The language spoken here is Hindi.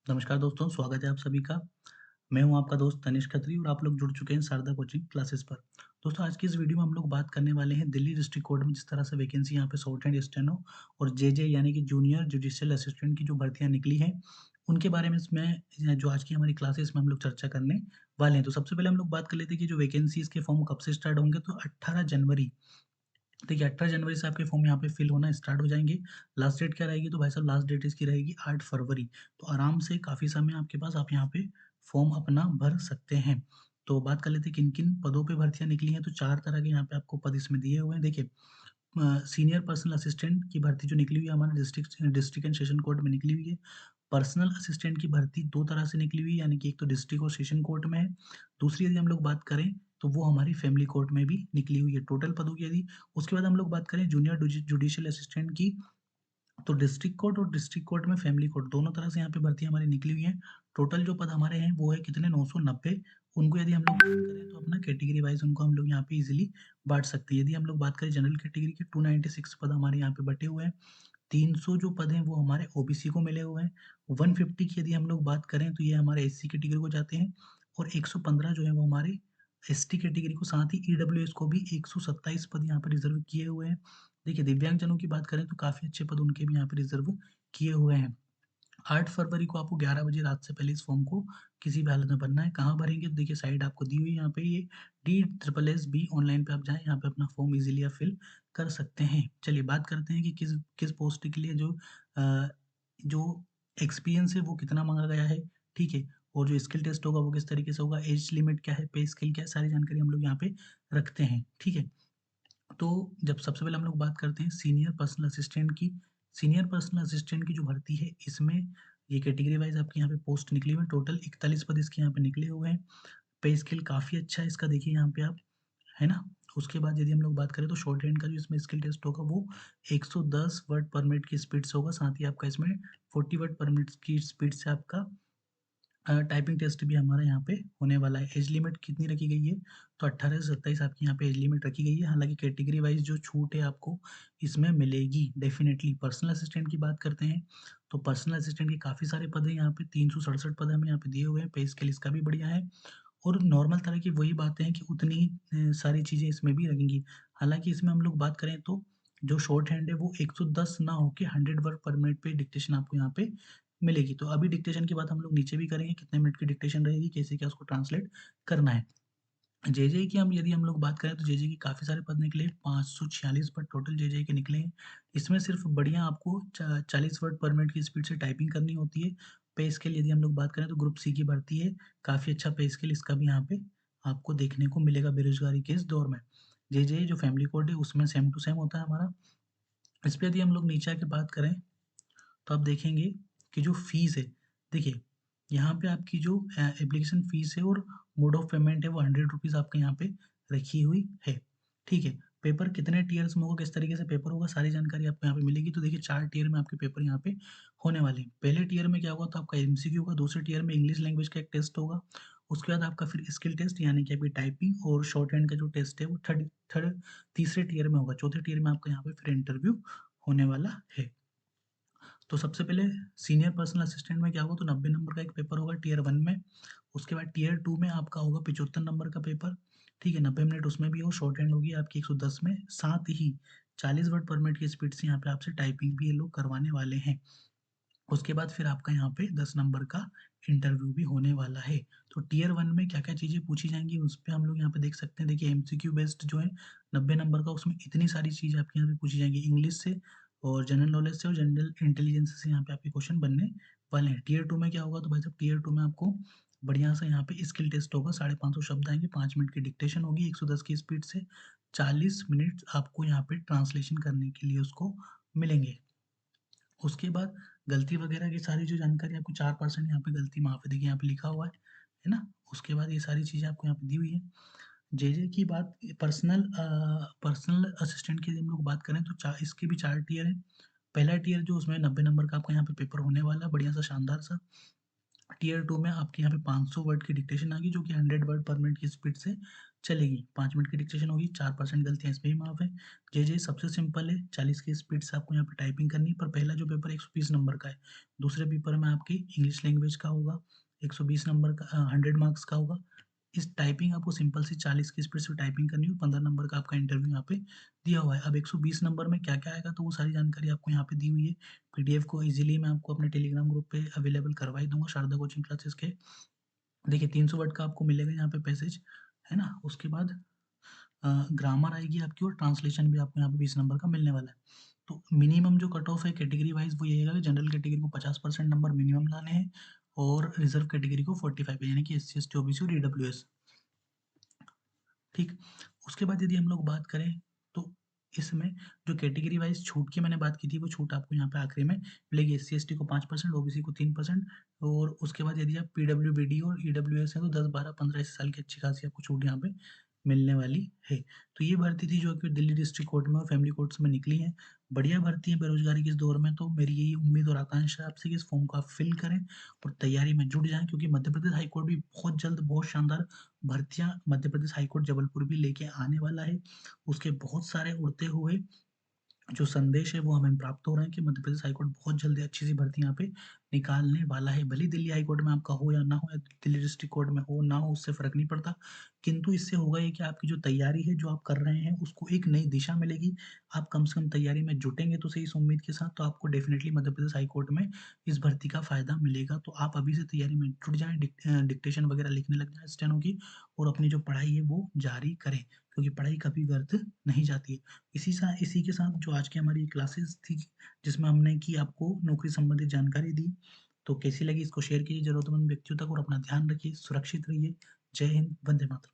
नमस्कार दोस्तों, स्वागत है आप सभी का। मैं हूं आपका दोस्त तनिष्क खत्री और आप लोग जुड़ चुके हैं शारदा कोचिंग क्लासेस पर। दोस्तों आज की इस वीडियो में हम लोग बात करने वाले हैं दिल्ली डिस्ट्रिक्ट कोर्ट में जिस तरह से वैकेंसी यहाँ पे शॉर्ट एंड स्टेनो और जेजे यानी कि जूनियर जुडिशियल असिस्टेंट की जो भर्तियां निकली हैं, उनके बारे में इसमें जो आज की हमारी क्लासेस में हम लोग चर्चा करने वाले हैं। तो सबसे पहले हम लोग बात कर लेते हैं कि जो वैकेंसीज के फॉर्म कब से स्टार्ट होंगे, तो 18 जनवरी। देखिए 18 जनवरी से आपके फॉर्म यहाँ पे फिल होना स्टार्ट हो जाएँगे। लास्ट डेट क्या रहेगी, तो भाई साहब लास्ट डेट इसकी रहेगी 8 फरवरी। तो आराम से काफ़ी समय आपके पास, आप यहाँ पे फॉर्म अपना भर सकते हैं। तो बात कर लेते हैं किन-किन पदों पे भर्तियाँ निकली हैं, तो 4 तरह के यहाँ पे आपको पद इसमें दिए हुए हैं। देखिए सीनियर पर्सनल असिस्टेंट की भर्ती जो निकली हुई है हमारे डिस्ट्रिक्ट एंड सेशन कोर्ट में निकली हुई है। पर्सनल असिस्टेंट की भर्ती 2 तरह से निकली हुई है, यानी कि एक तो डिस्ट्रिक्ट और सेशन कोर्ट में है। दूसरी यदि हम लोग बात करें, तो वो हमारी फैमिली कोर्ट में भी निकली हुई है। टोटल पदों की यदि उसके बाद हम लोग बात करें जूनियर जुडिशियल असिस्टेंट की, तो डिस्ट्रिक्ट कोर्ट और डिस्ट्रिक्ट कोर्ट में फैमिली कोर्ट दोनों तरह से यहाँ पे भर्ती हमारी निकली हुई है। टोटल जो पद हमारे हैं वो है कितने, 990। उनको यदि हम लोग बात करें तो अपना कैटेगरी वाइज उनको हम लोग यहाँ पे इजीली बांट सकते हैं। यदि हम लोग बात करें जनरल कैटेगरी के, 296 पद हमारे यहाँ पे बटे हुए हैं। 300 जो पद हैं वो हमारे ओबीसी को मिले हुए हैं। 150 की यदि हम लोग बात करें तो ये हमारे एससी कैटेगरी को जाते हैं, और 115 जो है वो हमारे एसटी कैटेगरी को, साथ ही ईडब्ल्यूएस को भी 127 पद यहाँ पे रिजर्व किए हुए हैं। देखिए दिव्यांगजनों की बात करें तो काफ़ी अच्छे पद उनके भी यहाँ पे रिजर्व किए हुए हैं। 8 फरवरी को आपको 11 बजे रात से पहले इस फॉर्म को किसी भी हालत में भरना है। कहाँ भरेंगे? तो देखिए साइट आपको दी हुई है यहाँ पे, ये DSSSB ऑनलाइन पे आप जाएँ, यहाँ पे अपना फॉर्म इज़िली आप फिल कर सकते हैं। चलिए बात करते हैं कि किस किस पोस्ट के लिए जो एक्सपीरियंस है वो कितना माँगा गया है, ठीक है? और जो स्किल टेस्ट होगा वो किस तरीके से होगा, एज लिमिट क्या है, पे स्केल क्या है, सारी जानकारी हम लोग यहाँ पे रखते हैं, ठीक है? तो जब सबसे पहले हम लोग बात करते हैं सीनियर पर्सनल असिस्टेंट की। सीनियर पर्सनल असिस्टेंट की जो भर्ती है, इसमें ये कैटेगरी वाइज़ आपके यहाँ पे पोस्ट निकली हुई है। टोटल 41 पद इसके यहाँ पे निकले हुए हैं। पे स्केल काफ़ी अच्छा है इसका, देखिए यहाँ पे आप, है ना? उसके बाद यदि हम लोग बात करें तो शॉर्ट हैंड का जो इसमें स्किल टेस्ट होगा वो 110 वर्ड पर मिनट की स्पीड से होगा। साथ ही आपका इसमें 40 वर्ड पर मिनट की स्पीड से आपका टाइपिंग टेस्ट भी हमारा यहाँ पे होने वाला है। एज लिमिट कितनी रखी गई है? तो 18 से 27 आपकी यहाँ पे एज लिमिट रखी गई है। हालाँकि कैटेगरी वाइज़ जो छूट है आपको इसमें मिलेगी डेफ़िनेटली। पर्सनल असिस्टेंट की बात करते हैं, तो पर्सनल असिस्टेंट के काफ़ी सारे पद हैं यहाँ पे, 367 पद हमें यहाँ पे दिए हुए हैं। पे स्केल इसका भी बढ़िया है, और नॉर्मल तरह की वही बातें हैं कि उतनी ही सारी चीज़ें इसमें भी लगेंगी। हालाँकि इसमें हम लोग बात करें तो जो शॉर्ट हैंड है वो 110 ना होके 100 वर्ड पर मिनट पे डिक्टेशन आपको यहाँ पे मिलेगी। तो अभी डिक्टेशन की बात हम लोग नीचे भी करेंगे, कितने मिनट की डिक्टेशन रहेगी, कैसे क्या उसको ट्रांसलेट करना है। जेजेई की यदि हम लोग बात करें तो जेजेई के काफ़ी सारे पद निकले, 546 पद टोटल जेजेई के निकले हैं। इसमें सिर्फ़ बढ़िया आपको 40 वर्ड पर मिनट की स्पीड से टाइपिंग करनी होती है। पे स्केल यदि हम लोग बात करें तो ग्रुप सी की भर्ती है, काफ़ी अच्छा पे स्केल इसका भी यहाँ पे आपको देखने को मिलेगा बेरोज़गारी के इस दौर में। जेजेई जो फैमिली कोड है उसमें सेम टू सेम होता है हमारा। इस पे यदि हम लोग नीचे आके बात करें, तो आप देखेंगे कि जो फ़ीस है, देखिए यहाँ पे आपकी जो एप्लीकेशन फ़ीस है और मोड ऑफ पेमेंट है वो ₹100 आपके यहाँ पे रखी हुई है, ठीक है? पेपर कितने टियर्स में होगा, किस तरीके से पेपर होगा, सारी जानकारी आपको यहाँ पे मिलेगी। तो देखिए 4 टियर में आपके पेपर यहाँ पे होने वाले हैं। पहले टियर में क्या होगा, तो आपका एमसीक्यू होगा, दूसरे टियर में इंग्लिश लैंग्वेज का एक टेस्ट होगा, उसके बाद आपका फिर स्किल टेस्ट यानी कि आपकी टाइपिंग और शॉर्ट हैंड का जो टेस्ट है वो थर्ड थर्ड तीसरे टियर में होगा। चौथे टियर में आपका यहाँ पे फिर इंटरव्यू होने वाला है। तो सबसे पहले सीनियर पर्सनल असिस्टेंट में क्या होगा, तो 90 नंबर का एक पेपर होगा टियर 1 में। उसके बाद टियर 2 में आपका होगा 75 नंबर का पेपर, ठीक है? 90 मिनट उसमें भी हो, शॉर्ट हैंड होगी आपकी 110 में। साथ ही 40 वर्ड पर मिनट की स्पीड से यहाँ पे आपसे टाइपिंग भी ये लोग करवाने वाले हैं। उसके बाद फिर आपका यहाँ पे 10 नंबर का इंटरव्यू भी होने वाला है। तो टियर 1 में क्या-क्या चीज़ें पूछी जाएँगी, उस पे हम लोग यहाँ पे देख सकते हैं। देखिए एमसीक्यू बेस्ड जो है 90 नंबर का, उसमें इतनी सारी चीज़ें आपके यहाँ पे पूछी जाएँगी इंग्लिश से और जनरल नॉलेज से और जनरल इंटेलिजेंस से यहाँ पे आपके क्वेश्चन बनने वाले हैं। टियर 2 में क्या होगा, तो भाई साहब टियर 2 में आपको बढ़िया सा यहाँ पे स्किल टेस्ट होगा, 550 शब्द आएँगे, 5 मिनट की डिक्टेशन होगी 110 की स्पीड से, 40 मिनट आपको यहाँ पे ट्रांसलेशन करने के लिए उसको मिलेंगे। उसके बाद गलती वगैरह की सारी जो जानकारी आपको 4% यहाँ पे गलती माफ़ है, देखिए यहाँ पे लिखा हुआ है ना? उसके बाद ये सारी चीज़ें आपको यहाँ पे दी हुई हैं। जेजे की बात, पर्सनल असिस्टेंट की यदि हम लोग बात करें तो चा इसके भी 4 टियर हैं। पहला टियर जो उसमें 90 नंबर का आपका यहाँ पे पेपर होने वाला है, बढ़िया-सा शानदार-सा। टियर 2 में आपके यहाँ पे 500 वर्ड की डिक्टेशन आएगी जो कि 100 वर्ड पर मिनट की स्पीड से चलेगी। 5 मिनट की डिक्टेशन होगी, 4% गलतियाँ इसमें भी माफ़ है। जे सबसे सिंपल है, 40 की स्पीड से आपको यहाँ पे टाइपिंग करनी है, पर पहला जो पेपर 120 नंबर का है, दूसरे पेपर में आपकी इंग्लिश लैंग्वेज का होगा, 120 नंबर का 100 मार्क्स का होगा। इस टाइपिंग आपको सिंपल सी 40 की स्पीड से टाइपिंग करनी है, 15 नंबर का आपका इंटरव्यू यहाँ पे दिया हुआ है। अब 120 नंबर में क्या-क्या आएगा, तो वो सारी जानकारी आपको यहाँ पे दी हुई है। पीडीएफ को ईज़िली मैं आपको अपने टेलीग्राम ग्रुप पे अवेलेबल करवा ही दूँगा, शारदा कोचिंग क्लासेस के। देखिए 300 वर्ड का आपको मिलेगा यहाँ पे पैसेज, है ना? उसके बाद ग्रामर आएगी आपकी और ट्रांसलेशन भी आपको यहाँ पे 20 नंबर का मिलने वाला है। तो मिनिमम जो कट ऑफ है कैटेगरी वाइज़ वो यही है कि जनरल कैटेगरी को 50% नंबर मिनिमम लाने हैं और रिज़र्व कैटेगरी को 45 है, यानी कि एससी, एसटी, ओबीसी और ईडब्ल्यूएस। ठीक। उसके बाद यदि हम लोग बात करें तो इसमें जो कैटेगरी वाइज़ छूट की मैंने बात की थी, वो छूट आपको यहाँ पे आखिरी में मिलेगी। एससी-एसटी को 5%, ओबीसी को 3% और उसके बाद यदि आप पीडब्ल्यूबीडी और ईडब्ल्यूएस हैं तो 10, 12, 15 इस साल की अच्छी खासी आपको छूट यहाँ पे मिलने वाली है। तो ये भर्ती थी जो कि दिल्ली डिस्ट्रिक्ट कोर्ट में और फैमिली कोर्ट्स में निकली है। बढ़िया भर्ती है बेरोज़गारी के इस दौर में, तो मेरी यही उम्मीद और आकांक्षा है आपसे कि इस फॉर्म को आप फिल करें और तैयारी में जुट जाएँ, क्योंकि मध्य प्रदेश हाई कोर्ट भी बहुत जल्द बहुत शानदार भर्तियाँ मध्य प्रदेश हाईकोर्ट जबलपुर भी लेके आने वाला है। उसके बहुत सारे उड़ते हुए जो संदेश है वो हमें प्राप्त हो रहे हैं कि मध्य प्रदेश हाईकोर्ट बहुत जल्दी अच्छी-सी भर्ती यहाँ पे निकालने वाला है। भले ही दिल्ली हाईकोर्ट में आपका हो या ना हो, या दिल्ली डिस्ट्रिक्ट कोर्ट में हो ना हो, उससे फ़र्क नहीं पड़ता। किंतु इससे होगा ये कि आपकी जो तैयारी है, जो आप कर रहे हैं, उसको एक नई दिशा मिलेगी। आप कम से कम तैयारी में जुटेंगे तो सही इस उम्मीद के साथ, तो आपको डेफ़िनिटली मध्य प्रदेश हाईकोर्ट में इस भर्ती का फ़ायदा मिलेगा। तो आप अभी से तैयारी में जुट जाएँ, डिक्टेशन वगैरह लिखने लग जाएँ स्टेनो की और अपनी जो पढ़ाई है वो जारी करें, क्योंकि पढ़ाई कभी व्यर्थ नहीं जाती है। इसी के साथ जो आज की हमारी क्लासेस थी, जिसमें हमने की आपको नौकरी संबंधित जानकारी दी, तो कैसी लगी इसको शेयर कीजिए ज़रूरतमंद व्यक्तियों तक और अपना ध्यान रखिए, सुरक्षित रहिए। जय हिंद, वंदे मातरम।